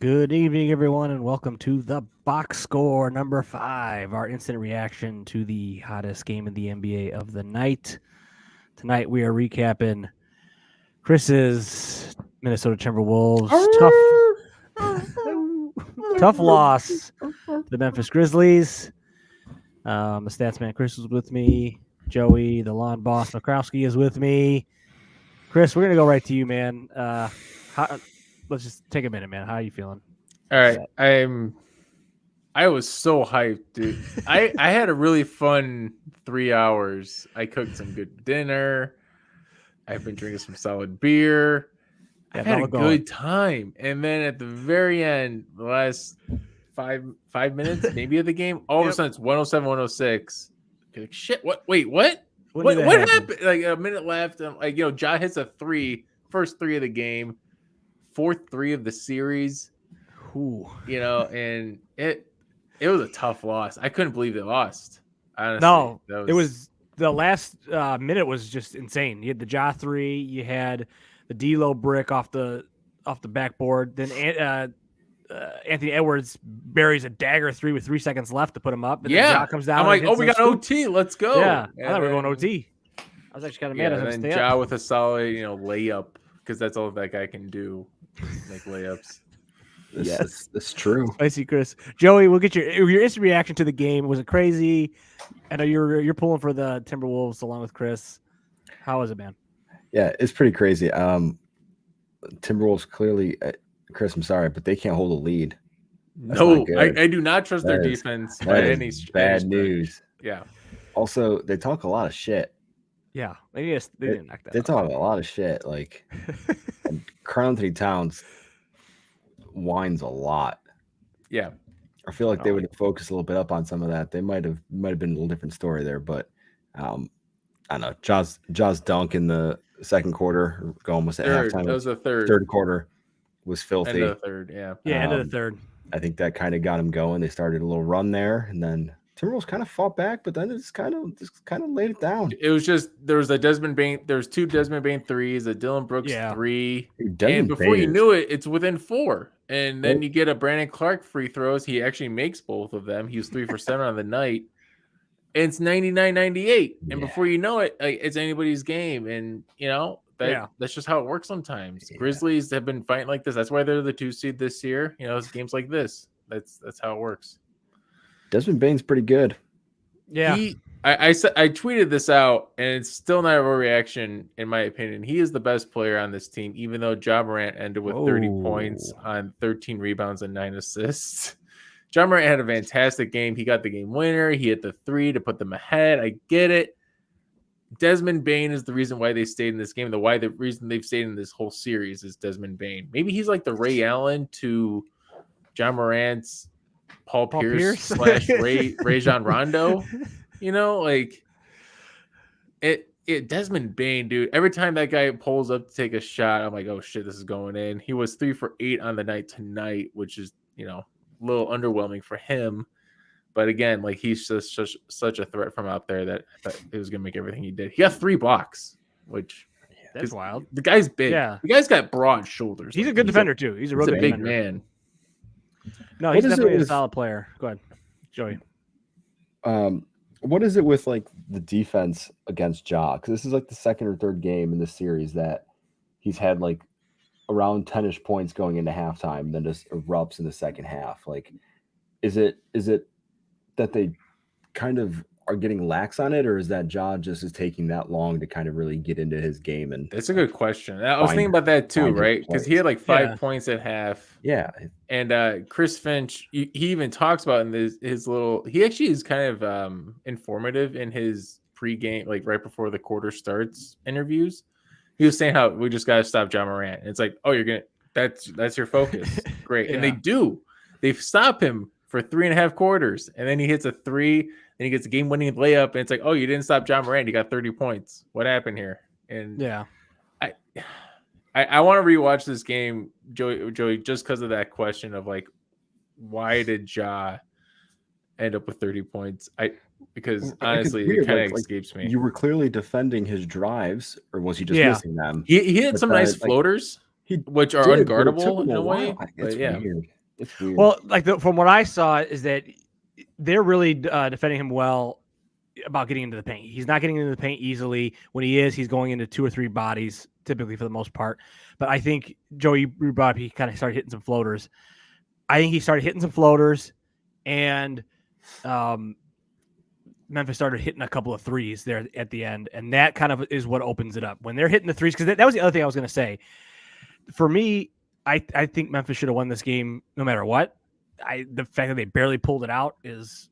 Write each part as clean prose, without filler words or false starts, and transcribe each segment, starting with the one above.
Good evening, everyone, and welcome to the box score number 5, our instant reaction to the hottest game in the NBA of the night. Tonight, we are recapping Chris's Minnesota Timberwolves tough loss to the Memphis Grizzlies. The stats man Chris is with me. Joey, the lawn boss Makrowski, is with me. Chris, we're gonna go right to you, man. Let's just take a minute, man. How are you feeling? All right, I was so hyped, dude. I had a really fun 3 hours. I cooked some good dinner. I've been drinking some solid beer. I've had a good time. And then at the very end, the last five minutes maybe of the game, all of a sudden it's 107, 106. Like, shit, what? Wait, what? What happened? Like a minute left. I'm like, Ja hits a first three of the game, fourth three of the series. Ooh. And it was a tough loss. I couldn't believe they lost. Honestly, it was the last minute was just insane. You had the Ja 3, you had the D'Lo brick off the backboard. Then Anthony Edwards buries a dagger 3 with 3 seconds left to put him up. And then Ja comes down. I'm like, we got OT. Let's go. Yeah, I thought we were going OT. I was actually kind of mad at him. And then Ja with a solid, layup, because that's all that guy can do, make layups. Yes, that's true. Spicy Chris. Joey, we'll get your instant reaction to the game. Was it crazy? I know you're pulling for the Timberwolves along with Chris. How was it, man? Yeah, it's pretty crazy. Timberwolves clearly, Chris, I'm sorry, but they can't hold a lead. No, I do not trust their defense by any bad news. Yeah. Also, they talk a lot of shit. Yeah, they didn't knock that. They talk a lot of shit. Like, Karl Anthony Towns whines a lot. Yeah, I feel like they would have focused a little bit up on some of that. They might have been a little different story there, but I don't know. Ja's dunk in the second quarter, almost at halftime. That was the third quarter was filthy. End of the third, yeah. End of the third. I think that kind of got them going. They started a little run there, and then Timberwolves kind of fought back, but then it just kind of laid it down. It was just there's two Desmond Bain threes, a Dylan Brooks 3, and before you knew it, it's within 4. And then you get a Brandon Clark free throws. He actually makes both of them. He was 3 for 7 on the night. And it's 99-98. And before you know it, it's anybody's game. And that's just how it works sometimes. Yeah. Grizzlies have been fighting like this. That's why they're the 2 seed this year. It's games like this. That's how it works. Desmond Bain's pretty good. Yeah. I tweeted this out, and it's still not a overreaction, in my opinion. He is the best player on this team, even though Ja Morant ended with 30 points on 13 rebounds and 9 assists. Ja Morant had a fantastic game. He got the game winner. He hit the 3 to put them ahead. I get it. Desmond Bain is the reason why they stayed in this game. The reason they've stayed in this whole series is Desmond Bain. Maybe he's like the Ray Allen to Ja Morant's Paul Pierce / Rajon Rondo. Desmond Bain, dude. Every time that guy pulls up to take a shot, I'm like, oh shit, this is going in. He was 3 for 8 on the night tonight, which is a little underwhelming for him. But again, he's just such a threat from out there that I thought it was gonna make everything he did. He got 3 blocks, which that's wild. The guy's big. Yeah, the guy's got broad shoulders. He's a good defender too. He's a real good big man. No, he's definitely a solid player. Go ahead, Joey. What is it with the defense against Ja? Because this is the second or third game in this series that he's had around 10-ish points going into halftime, then just erupts in the second half. Is it that they kind of are getting lax on it, or is that Ja just is taking that long to kind of really get into his game? And that's a good question. I was thinking about that too, right? Because he had 5 points at half. Yeah. And Chris Finch, he even talks about in his little. He actually is kind of informative in his pregame, right before the quarter starts interviews. He was saying how we just got to stop Ja Morant. And it's oh, you're gonna. That's your focus. Great, and they do. They stop him for 3.5 quarters, and then he hits a 3, and he gets a game-winning layup, and it's oh, you didn't stop Ja Morant. You got 30 points. What happened here? And I want to rewatch this game, Joey, just because of that question of why did Ja end up with 30 points? Because honestly, it kind of escapes me. You were clearly defending his drives, or was he just missing them? He had some nice floaters, which are unguardable in a way. It's weird. It's weird. Well, like from what I saw is that they're really defending him well about getting into the paint. He's not getting into the paint easily. When he is, he's going into 2 or 3 bodies typically for the most part. But I think Joey brought up, he kind of started hitting some floaters. I think he started hitting some floaters, and Memphis started hitting a couple of threes there at the end, and that kind of is what opens it up when they're hitting the threes. Because that was the other thing I was going to say. For me, I think Memphis should have won this game no matter what. The fact that they barely pulled it out says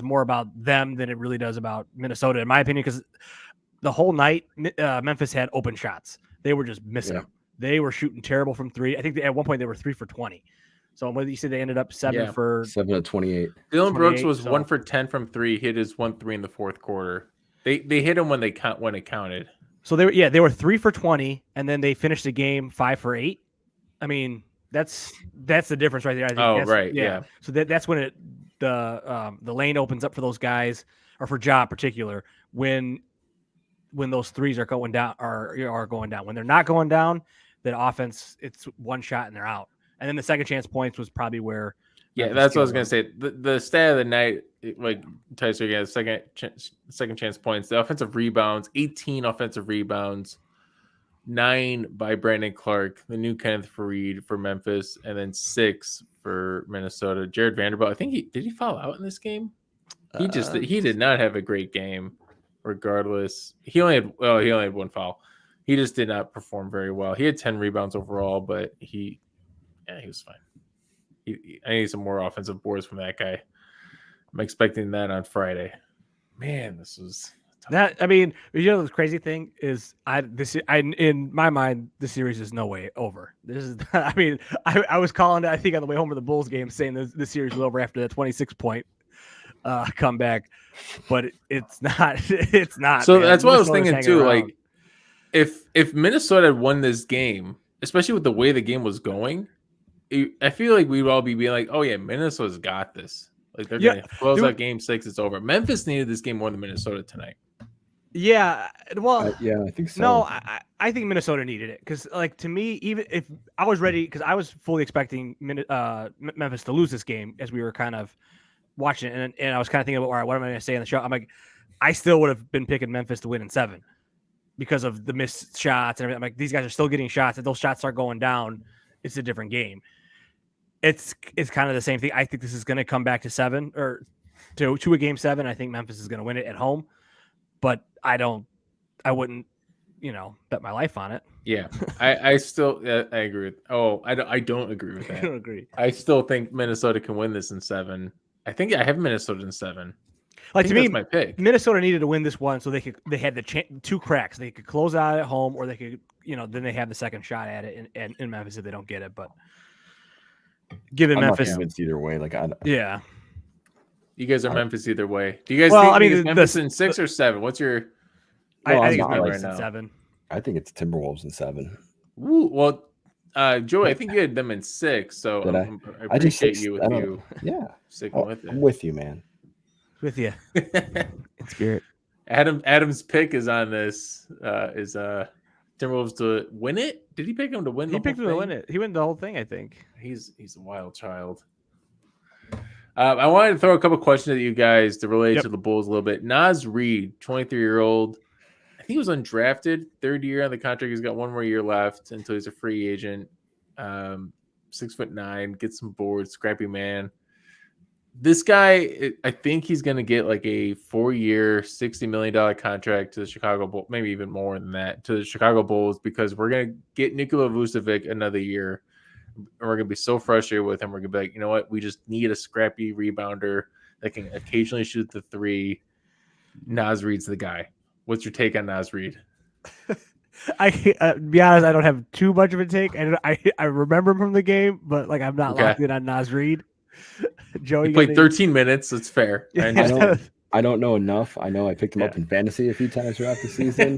more about them than it really does about Minnesota, in my opinion. Because the whole night, Memphis had open shots; they were just missing them. They were shooting terrible from 3. I think at one point they were 3 for 20. So what you said, they ended up 7 of 28. Dylan Brooks was 1 for 10 from 3. Hit his 1-3 in the fourth quarter. They hit him when it counted. So they were 3 for 20, and then they finished the game 5 for 8. I mean, that's the difference right there. I think yeah. So that's when the lane opens up for those guys, or for Ja in particular, when those threes are going down are going down. When they're not going down, the offense, it's one shot and they're out. And then the second chance points was probably where. Yeah, that's what I was gonna say. The stat of the night, like Tyson again, second chance points. The offensive rebounds, 18 offensive rebounds, 9 by Brandon Clark, the new Kenneth Faried for Memphis, and then 6 for Minnesota. Jared Vanderbilt, I think did he foul out in this game? He did not have a great game. Regardless, he only had one foul. He just did not perform very well. He had 10 rebounds overall, but he was fine. I need some more offensive boards from that guy. I'm expecting that on Friday. Man, this was tough. That. I mean, the crazy thing is, in my mind, the series is no way over. This is. I mean, I was calling it, I think, on the way home from the Bulls game, saying the series was over after the 26-point comeback, but it's not. It's not. So man. That's what I was thinking too. Around. Like, if Minnesota had won this game, especially with the way the game was going, I feel like we'd all be being like, "Oh yeah, Minnesota's got this. Like they're gonna close out Game 6. It's over." Memphis needed this game more than Minnesota tonight. Yeah, well, I think so. No, I think Minnesota needed it because, like, to me, even if I was ready, because I was fully expecting Memphis to lose this game as we were kind of watching it, and I was kind of thinking about, all right, what am I going to say on the show? I'm like, I still would have been picking Memphis to win in 7 because of the missed shots and everything. I'm like, these guys are still getting shots. If those shots start going down, it's a different game. It's kind of the same thing. I think this is going to come back to 7 or to a game 7. I think Memphis is going to win it at home, but I wouldn't, bet my life on it. Yeah, I still I agree with. Oh, I don't agree with that. I don't agree. I still think Minnesota can win this in 7. I think I have Minnesota in 7. Like, to me, that's my pick. Minnesota needed to win this one so they had the 2 cracks. They could close out at home, or they could, then they have the second shot at it in Memphis if they don't get it. But given Memphis, not convinced either way. Yeah. You guys are Memphis either way. Do you guys think Memphis in 6 or 7? What's your? I think it's Memphis in 7. I think it's Timberwolves in 7. Ooh, well, Joey, I think you had them in 6. So I appreciate you with you. Yeah, sticking with it. I'm with you, man. With you. In spirit. Adam's pick is on this. Is Timberwolves to win it? Did he pick him to win? He picked him to win it. He won the whole thing, I think. He's a wild child. I wanted to throw a couple questions at you guys to relate to the Bulls a little bit. Naz Reid, 23-year-old. I think he was undrafted, 3rd year on the contract. He's got 1 more year left until he's a free agent. 6'9", gets some boards, scrappy man. This guy, I think he's going to get like a 4-year, $60 million contract to the Chicago Bulls, maybe even more than that, to the Chicago Bulls, because we're going to get Nikola Vucevic another year. And we're going to be so frustrated with him. We're going to be like, you know what? We just need a scrappy rebounder that can occasionally shoot the 3. Naz Reid's the guy. What's your take on Naz Reid? I be honest, I don't have too much of a take. I remember him from the game, but I'm not locked in on Naz Reid. Joey, he played 13 minutes. That's fair. I don't know enough. I know I picked him up in fantasy a few times throughout the season.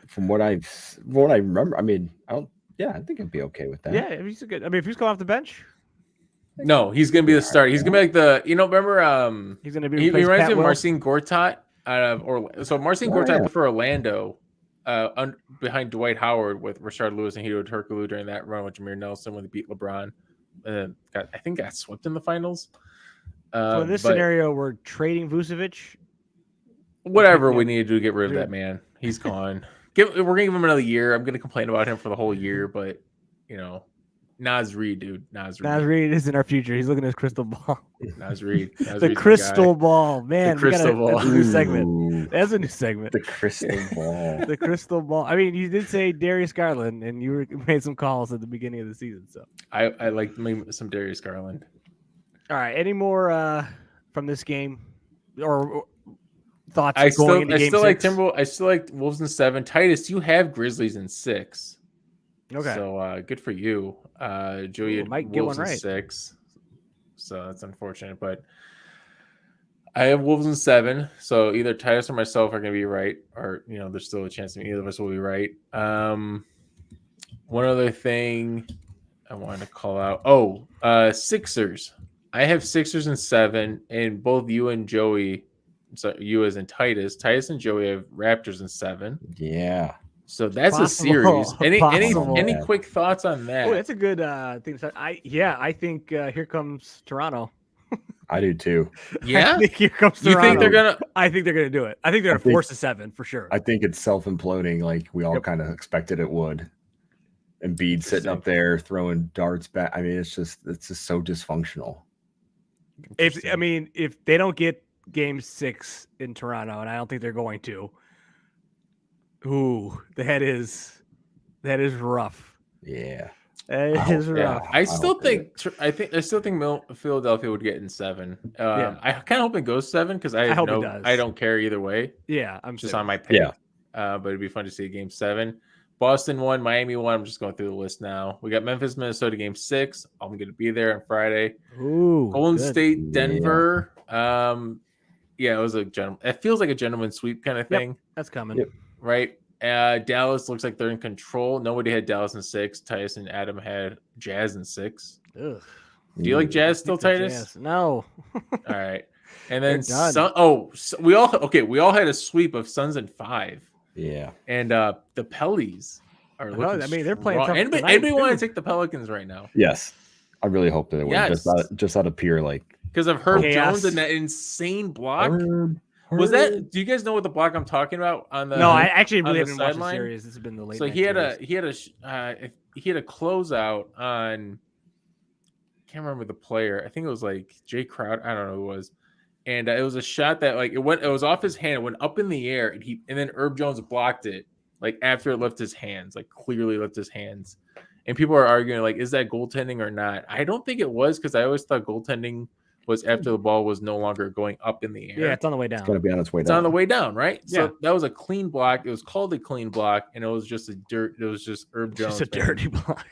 From what I remember, I think I'd be okay with that. Yeah, he's good. If he's coming off the bench. No, he's gonna be the starter. He's gonna be like remember he's gonna be he reminds me of Marcin Gortat out of Orlando. So Marcin Gortat for Orlando behind Dwight Howard with Rashard Lewis and Hito Turkoglu during that run with Jameer Nelson when they beat LeBron. And I think got swept in the finals. So in this scenario, we're trading Vucevic. Whatever we need to do to get rid of that man. He's gone. We're going to give him another year. I'm going to complain about him for the whole year, but, Naz Reid, dude. Naz Reid is in our future. He's looking at his crystal ball. Naz Reid. The crystal ball. Man, the crystal ball. That's a new segment. That's a new segment. The crystal ball. The crystal ball. I mean, you did say Darius Garland, and you made some calls at the beginning of the season. So I like some Darius Garland. All right. Any more from this game or thoughts? I still like Timberwolves. I still like Wolves in 7. Titus, you have Grizzlies in 6. Okay. So good for you. Joey might get one right. in 6. So that's unfortunate, but I have Wolves in 7. So either Titus or myself are going to be right, or there's still a chance that either of us will be right. One other thing I wanted to call out. Sixers. I have Sixers in 7, and both you and Joey, so you as in Titus and Joey have Raptors in 7. Yeah. So that's a series. Any quick thoughts on that? Oh, that's a good thing. I think here comes Toronto. I do too. Yeah, I think here comes Toronto. You think they're gonna? I think they're gonna do it. I think they're gonna force a 7 for sure. I think it's self-imploding, like we all kind of expected it would. Embiid sitting up there throwing darts back. I mean, it's just so dysfunctional. If they don't get Game 6 in Toronto, and I don't think they're going to. Ooh, that is rough. Yeah, it is rough. I still think Philadelphia would get in 7. I kind of hope it goes 7 because I don't care either way. Yeah, I'm just on my pick. Yeah, but it'd be fun to see a Game 7. Boston 1, Miami 1. I'm just going through the list now. We got Memphis, Minnesota Game 6. I'm going to be there on Friday. Ooh, Golden State, Denver. Yeah, it was it feels like a gentleman sweep kind of thing. Yep, that's coming. Yep. Right. Dallas looks like they're in control. Nobody had Dallas in 6. Titus and Adam had Jazz in 6. Ugh. Do you like Jazz still, Titus? Jazz. No. All right. And then we all had a sweep of Suns in 5. Yeah. And the Pellies are looking they're playing tough. Anybody want to take the Pelicans right now? Yes. I really hope that it wins. Just out of pure because of Herb Jones and that insane block. Was that? Do you guys know what the block I'm talking about on the? No, I actually really haven't watched the series. This has been the late. So he had a closeout on. Can't remember the player. I think it was like Jay Crowder. I don't know who it was. And it was a shot that it was off his hand, it went up in the air, and then Herb Jones blocked it after it left his hands, clearly left his hands. And people are arguing is that goaltending or not? I don't think it was because I always thought goaltending was after the ball was no longer going up in the air. Yeah, it's on the way down. It's going to be on its way down. It's on the way down, right? Yeah. So that was a clean block. It was called a clean block, and it was just It was just Herb Jones. Just a dirty block.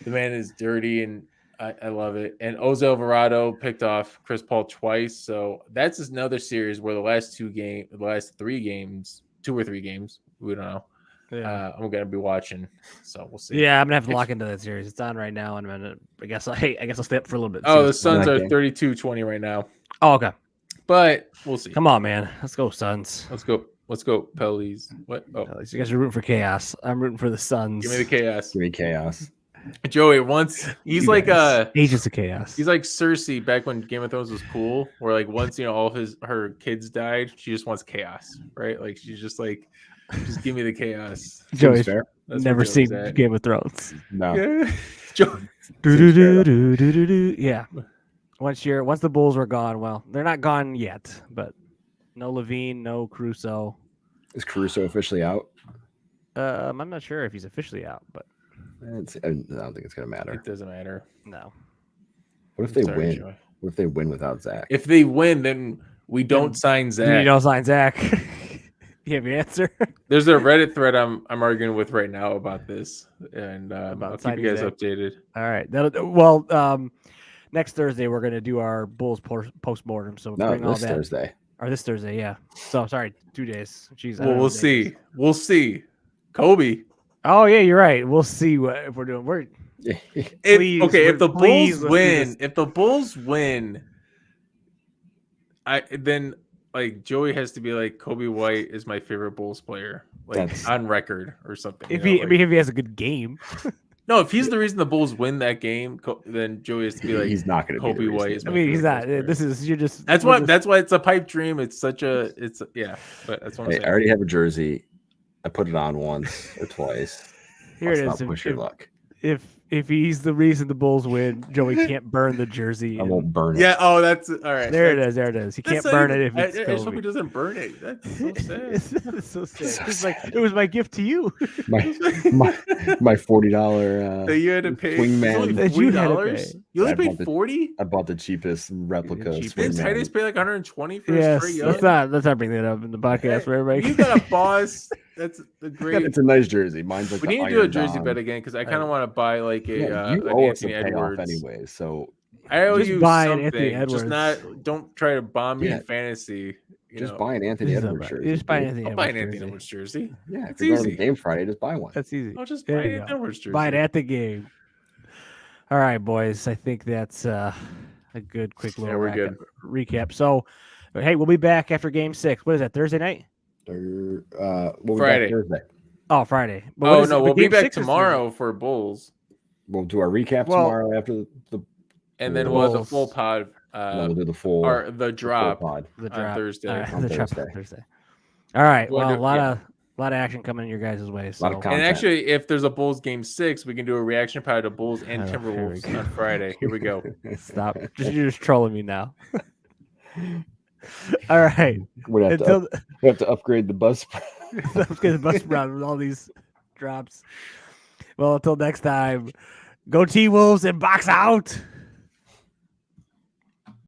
The man is dirty, and I love it. And Jose Alvarado picked off Chris Paul twice, so that's another series where the last 2 games, 2 or 3 games, we don't know. Yeah. I'm gonna be watching, so we'll see. Yeah, I'm gonna have to lock into that series. It's on right now, and I guess I'll stay up for a little bit. Oh, the Suns are 32-20 right now. Oh, okay. But we'll see. Come on, man. Let's go, Suns. Let's go, Pellies. What? Oh, you guys are rooting for chaos. I'm rooting for the Suns. Give me the chaos. Give me chaos. Joey, he's like Agents of Chaos. He's like Cersei back when Game of Thrones was cool, where once all of her kids died, she just wants chaos, right? She's just just give me the chaos. Joey's never seen Game of Thrones. No. Yeah. Once the Bulls were gone, well, they're not gone yet, but no Levine, no Caruso. Is Caruso officially out? I'm not sure if he's officially out, but I don't think it's gonna matter. It doesn't matter. No. What if they win? Joey. What if they win without Zach? If they win, then we don't sign Zach. You don't sign Zach. You have your answer. There's a Reddit thread I'm arguing with right now about this, and I'll keep you guys updated. All right. Next Thursday we're gonna do our Bulls post-mortem. So bring all that. Thursday. Or this Thursday, yeah. So sorry, 2 days. Jeez. Well, we'll see. We'll see. Kobe. Oh yeah, you're right. We'll see if we're doing. If the Bulls win, then like Joey has to be like Kobe White is my favorite Bulls player, like on record or something. If he has a good game. No, if he's the reason the Bulls win that game, then Joey has to be like he's not going to be Kobe White. He's not. This is That's why it's a pipe dream. It's but that's what I'm saying. I already have a jersey. I put it on once or twice. Here it is. Push your luck. If he's the reason the Bulls win, Joey can't burn the jersey. I won't burn it. Yeah. Oh, that's all right. There it is. He can't burn it if it's I just hope he doesn't burn it. That's so sad. It's so sad. It was my gift to you. my $40 that you had to pay. Swingman. $40. You only paid $40. I bought the cheapest replica. Didn't Titus pay like $120 for his straight let's not bring that up in the podcast for everybody. You got a boss. That's a great. It's a nice jersey. Mine's like we need to do a jersey bet again because I kind of want to buy like a you owe us Anthony a payoff Edwards anyway. So I owe you something. Anthony Edwards. Don't try to bomb me in fantasy. Just buy an Anthony Edwards jersey. Just buy an Anthony Edwards jersey. Yeah, if you're going to the game Friday, just buy one. That's easy. I'll just buy an Edwards jersey. Buy it at the game. All right, boys. I think that's a good quick little recap. So, hey, we'll be back after Game 6. What is that? Thursday night? Friday. Thursday. Oh, Friday. But we'll be back tomorrow for Bulls. We'll do our recap tomorrow after the and then we'll have the full pod. We'll do the full or the drop pod. The drop on Thursday. On Thursday. All right. Well, a lot of action coming your guys' way. So. And actually, if there's a Bulls Game 6, we can do a reaction pod to Bulls and Timberwolves on Friday. Here we go. Stop. You're just trolling me now. All right. We have to upgrade the bus. Upgrade the bus route with all these drops. Well, until next time, go T-Wolves and box out.